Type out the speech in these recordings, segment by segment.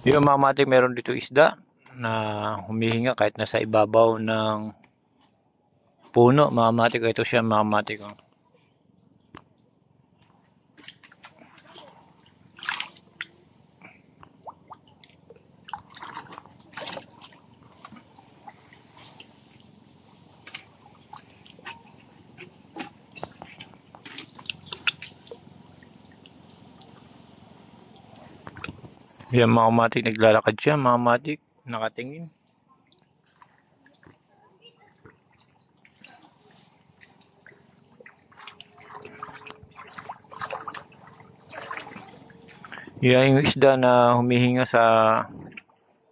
Yung mga matik, meron dito isda na humihinga kahit nasa ibabaw ng puno. Mga matik, ito siya mga matik. Oh. Yan mga matik, naglalakad siya mga matik, nakatingin. Yan yung isda na humihinga sa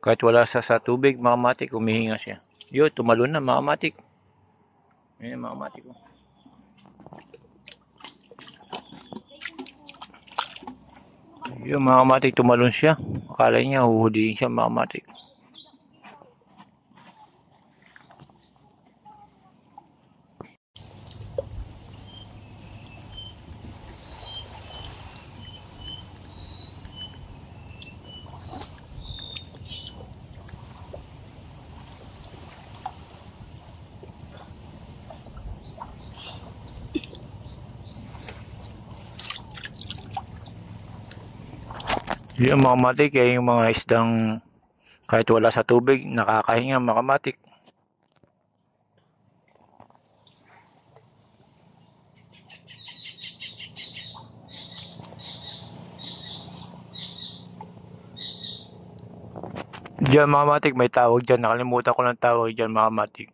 kahit wala sa tubig mga matik, humihinga siya. Yun, tumalon na mga matik. Ayan mga matik. Oh. Yung mga matik, tumalon siya. Akala niya huhulihin siya mga matik. Yung mga matik, ay yung mga isdang kahit wala sa tubig, nakakahinga mga matik. Diyan mga matik, may tawag dyan. Nakalimutan ko ng tawag dyan mga matik.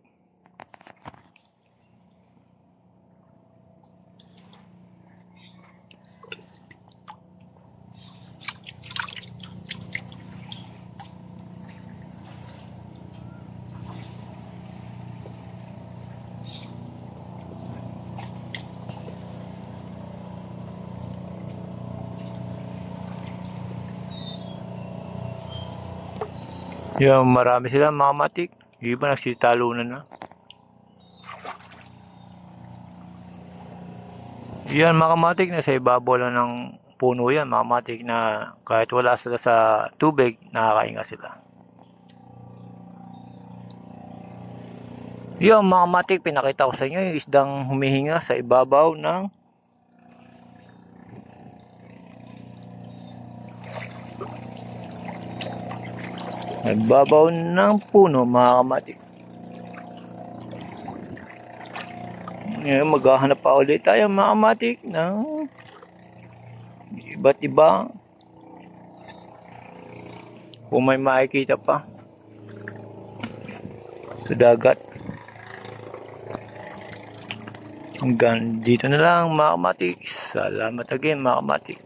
Yung marami sila mga matik. Yung iba nagsitalunan na. Yan mga matik, nasa ibabaw lang ng puno yan mga matik, na kahit wala sila sa tubig, nakakainga sila. Yung mga matik, pinakita ko sa inyo yung isdang humihinga sa ibabaw ng puno mga kamatik. Ngayon maghahanap pa ulit tayo mga kamatik ng iba't iba, kung may makikita pa sa dagat. Hanggang dito na lang mga kamatik. Salamat again mga kamatik.